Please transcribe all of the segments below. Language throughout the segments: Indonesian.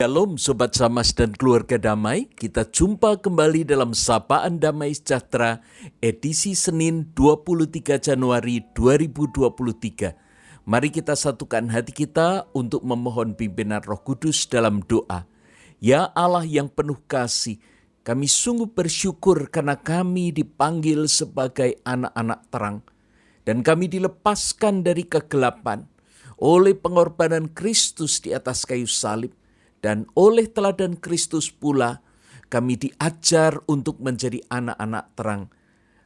Shalom Sobat Samas dan keluarga damai, kita jumpa kembali dalam Sapaan Damai Sejahtera edisi Senin 23 Januari 2023. Mari kita satukan hati kita untuk memohon pimpinan Roh Kudus dalam doa. Ya Allah yang penuh kasih, kami sungguh bersyukur karena kami dipanggil sebagai anak-anak terang. Dan kami dilepaskan dari kegelapan oleh pengorbanan Kristus di atas kayu salib. Dan oleh teladan Kristus pula kami diajar untuk menjadi anak-anak terang.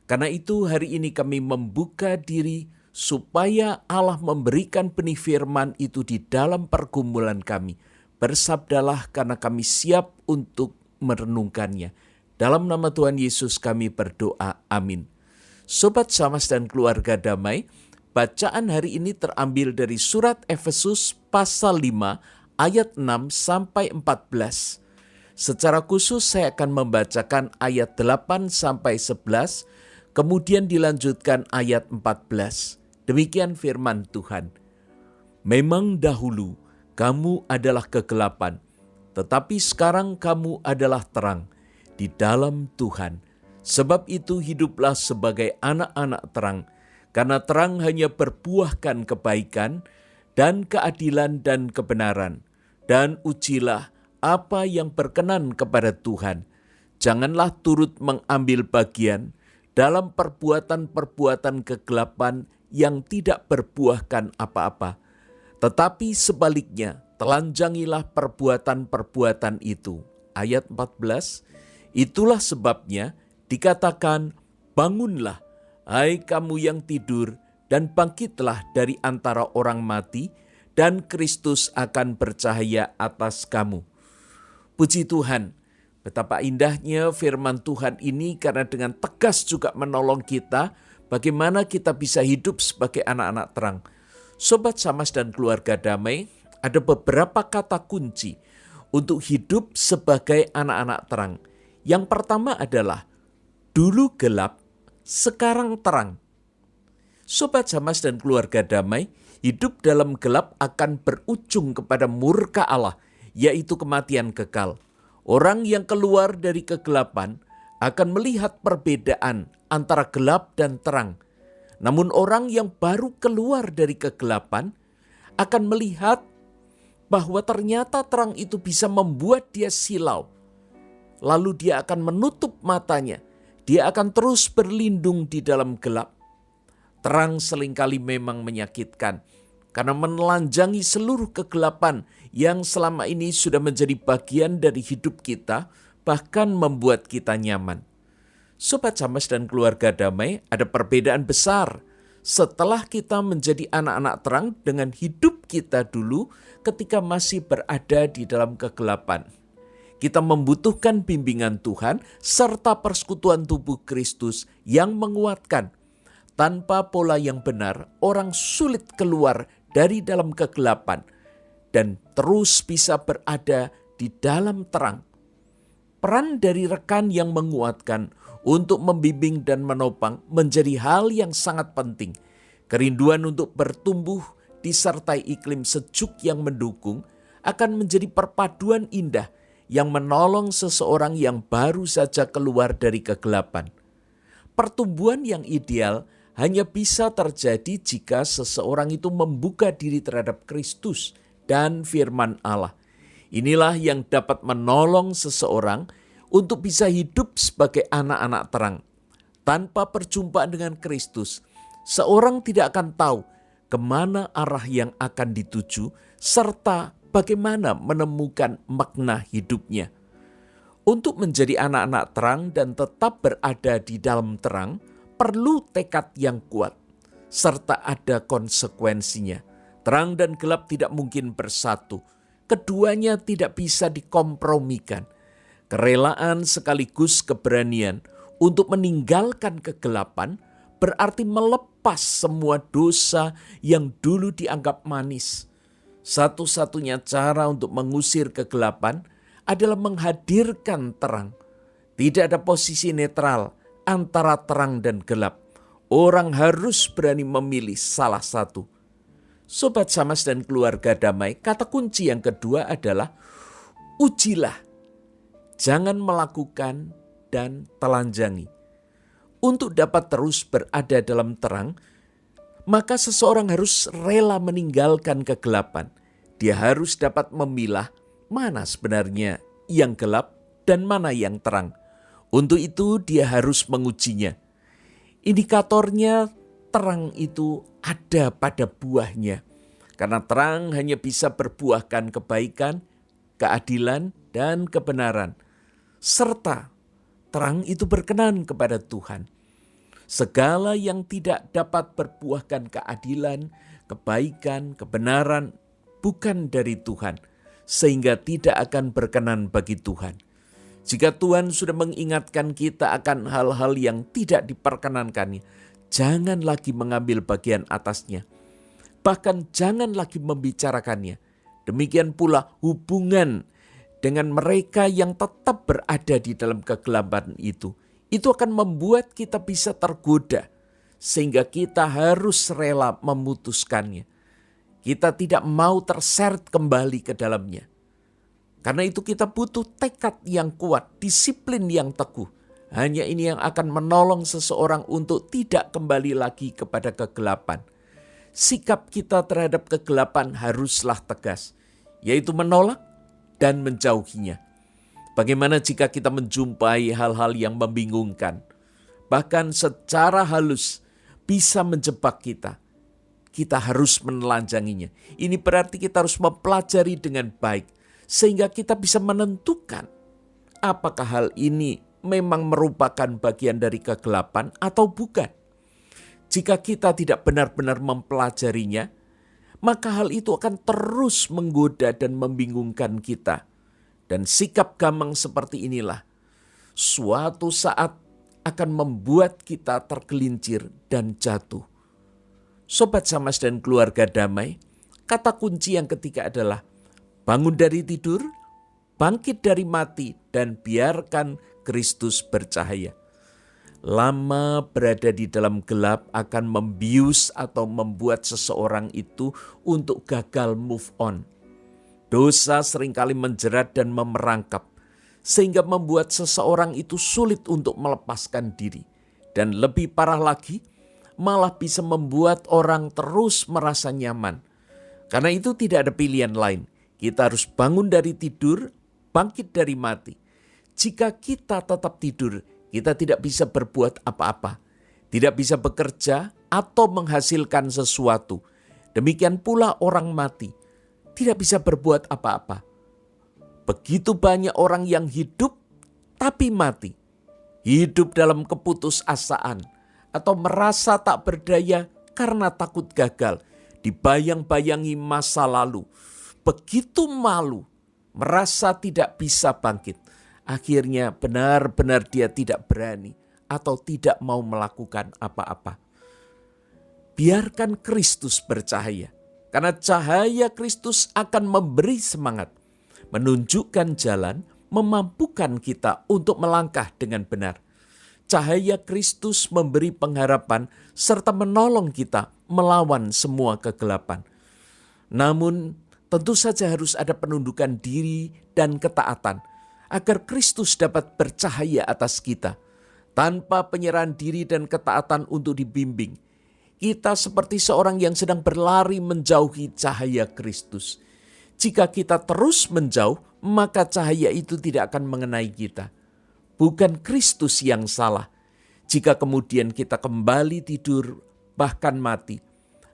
Karena itu hari ini kami membuka diri supaya Allah memberikan benih firman itu di dalam pergumulan kami. Bersabdalah karena kami siap untuk merenungkannya. Dalam nama Tuhan Yesus kami berdoa, amin. Sobat Samas dan keluarga damai, bacaan hari ini terambil dari surat Efesus pasal 5 ayat 6 sampai 14. Secara khusus saya akan membacakan ayat 8 sampai 11, kemudian dilanjutkan ayat 14. Demikian firman Tuhan. Memang dahulu kamu adalah kegelapan, tetapi sekarang kamu adalah terang di dalam Tuhan. Sebab itu hiduplah sebagai anak-anak terang, karena terang hanya berbuahkan kebaikan dan keadilan dan kebenaran. Dan ujilah apa yang berkenan kepada Tuhan. Janganlah turut mengambil bagian dalam perbuatan-perbuatan kegelapan yang tidak berbuahkan apa-apa. Tetapi sebaliknya, telanjangilah perbuatan-perbuatan itu. Ayat 14, itulah sebabnya dikatakan, bangunlah, hai kamu yang tidur, dan bangkitlah dari antara orang mati, dan Kristus akan bercahaya atas kamu. Puji Tuhan, betapa indahnya firman Tuhan ini karena dengan tegas juga menolong kita bagaimana kita bisa hidup sebagai anak-anak terang. Sobat Samas dan keluarga damai, ada beberapa kata kunci untuk hidup sebagai anak-anak terang. Yang pertama adalah dulu gelap, sekarang terang. Sobat Samas dan keluarga damai, hidup dalam gelap akan berujung kepada murka Allah, yaitu kematian kekal. Orang yang keluar dari kegelapan akan melihat perbedaan antara gelap dan terang. Namun orang yang baru keluar dari kegelapan akan melihat bahwa ternyata terang itu bisa membuat dia silau. Lalu dia akan menutup matanya, dia akan terus berlindung di dalam gelap. Terang seringkali memang menyakitkan karena menelanjangi seluruh kegelapan yang selama ini sudah menjadi bagian dari hidup kita, bahkan membuat kita nyaman. Sobat Samas dan keluarga damai, ada perbedaan besar setelah kita menjadi anak-anak terang dengan hidup kita dulu ketika masih berada di dalam kegelapan. Kita membutuhkan bimbingan Tuhan serta persekutuan tubuh Kristus yang menguatkan. Tanpa pola yang benar, orang sulit keluar dari dalam kegelapan dan terus bisa berada di dalam terang. Peran dari rekan yang menguatkan untuk membimbing dan menopang menjadi hal yang sangat penting. Kerinduan untuk bertumbuh disertai iklim sejuk yang mendukung akan menjadi perpaduan indah yang menolong seseorang yang baru saja keluar dari kegelapan. Pertumbuhan yang ideal hanya bisa terjadi jika seseorang itu membuka diri terhadap Kristus dan firman Allah. Inilah yang dapat menolong seseorang untuk bisa hidup sebagai anak-anak terang. Tanpa perjumpaan dengan Kristus, seorang tidak akan tahu kemana arah yang akan dituju serta bagaimana menemukan makna hidupnya. Untuk menjadi anak-anak terang dan tetap berada di dalam terang, perlu tekad yang kuat, serta ada konsekuensinya. Terang dan gelap tidak mungkin bersatu. Keduanya tidak bisa dikompromikan. Kerelaan sekaligus keberanian untuk meninggalkan kegelapan berarti melepas semua dosa yang dulu dianggap manis. Satu-satunya cara untuk mengusir kegelapan adalah menghadirkan terang. Tidak ada posisi netral antara terang dan gelap. Orang harus berani memilih salah satu. Sobat Samas dan keluarga damai, kata kunci yang kedua adalah Ujilah, jangan melakukan dan telanjangi. Untuk dapat terus berada dalam terang, maka seseorang harus rela meninggalkan kegelapan. Dia harus dapat memilah mana sebenarnya yang gelap dan mana yang terang. Untuk itu dia harus mengujinya. Indikatornya terang itu ada pada buahnya. Karena terang hanya bisa berbuahkan kebaikan, keadilan, dan kebenaran. Serta terang itu berkenan kepada Tuhan. Segala yang tidak dapat berbuahkan keadilan, kebaikan, kebenaran bukan dari Tuhan, sehingga tidak akan berkenan bagi Tuhan. Jika Tuhan sudah mengingatkan kita akan hal-hal yang tidak diperkenankannya, jangan lagi mengambil bagian atasnya. Bahkan jangan lagi membicarakannya. Demikian pula hubungan dengan mereka yang tetap berada di dalam kegelapan itu. Itu akan membuat kita bisa tergoda, sehingga kita harus rela memutuskannya. Kita tidak mau terseret kembali ke dalamnya. Karena itu kita butuh tekad yang kuat, disiplin yang teguh. Hanya ini yang akan menolong seseorang untuk tidak kembali lagi kepada kegelapan. Sikap kita terhadap kegelapan haruslah tegas, yaitu menolak dan menjauhinya. Bagaimana jika kita menjumpai hal-hal yang membingungkan, bahkan secara halus bisa menjebak kita? Kita harus menelanjanginya. Ini berarti kita harus mempelajari dengan baik, sehingga kita bisa menentukan apakah hal ini memang merupakan bagian dari kegelapan atau bukan. Jika kita tidak benar-benar mempelajarinya, maka hal itu akan terus menggoda dan membingungkan kita. Dan sikap gamang seperti inilah suatu saat akan membuat kita tergelincir dan jatuh. Sobat Samas dan keluarga damai, kata kunci yang ketiga adalah bangun dari tidur, bangkit dari mati, dan biarkan Kristus bercahaya. Lama berada di dalam gelap akan membius atau membuat seseorang itu untuk gagal move on. Dosa seringkali menjerat dan memerangkap, sehingga membuat seseorang itu sulit untuk melepaskan diri. Dan lebih parah lagi, malah bisa membuat orang terus merasa nyaman. Karena itu tidak ada pilihan lain. Kita harus bangun dari tidur, bangkit dari mati. Jika kita tetap tidur, kita tidak bisa berbuat apa-apa. Tidak bisa bekerja atau menghasilkan sesuatu. Demikian pula orang mati. Tidak bisa berbuat apa-apa. Begitu banyak orang yang hidup tapi mati. Hidup dalam keputusasaan atau merasa tak berdaya karena takut gagal. Dibayang-bayangi masa lalu. Begitu malu, merasa tidak bisa bangkit. Akhirnya benar-benar dia tidak berani atau tidak mau melakukan apa-apa. Biarkan Kristus bercahaya. Karena cahaya Kristus akan memberi semangat, menunjukkan jalan, memampukan kita untuk melangkah dengan benar. Cahaya Kristus memberi pengharapan serta menolong kita melawan semua kegelapan. Namun tentu saja harus ada penundukan diri dan ketaatan agar Kristus dapat bercahaya atas kita. Tanpa penyerahan diri dan ketaatan untuk dibimbing, kita seperti seorang yang sedang berlari menjauhi cahaya Kristus. Jika kita terus menjauh, maka cahaya itu tidak akan mengenai kita. Bukan Kristus yang salah jika kemudian kita kembali tidur bahkan mati.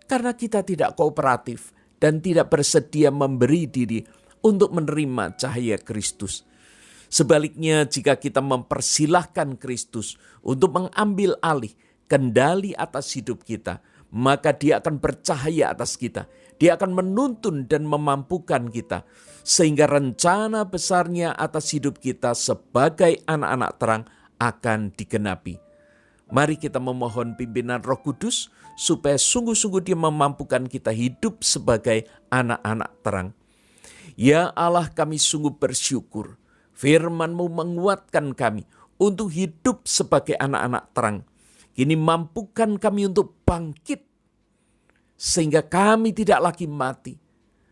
Karena kita tidak kooperatif dan tidak bersedia memberi diri untuk menerima cahaya Kristus. Sebaliknya, jika kita mempersilahkan Kristus untuk mengambil alih kendali atas hidup kita, maka Dia akan bercahaya atas kita. Dia akan menuntun dan memampukan kita, sehingga rencana besarnya atas hidup kita sebagai anak-anak terang akan digenapi. Mari kita memohon pimpinan Roh Kudus, supaya sungguh-sungguh Dia memampukan kita hidup sebagai anak-anak terang. Ya Allah, kami sungguh bersyukur, firman-Mu menguatkan kami untuk hidup sebagai anak-anak terang. Kini mampukan kami untuk bangkit, sehingga kami tidak lagi mati,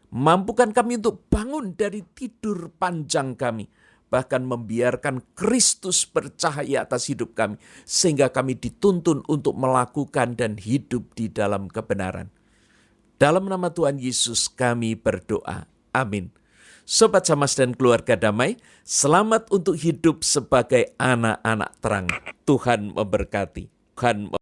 Mampukan kami untuk bangun dari tidur panjang kami, bahkan membiarkan Kristus bercahaya atas hidup kami, sehingga kami dituntun untuk melakukan dan hidup di dalam kebenaran. Dalam nama Tuhan Yesus kami berdoa. Amin. Sobat Samas dan keluarga damai, selamat untuk hidup sebagai anak-anak terang. Tuhan memberkati. Tuhan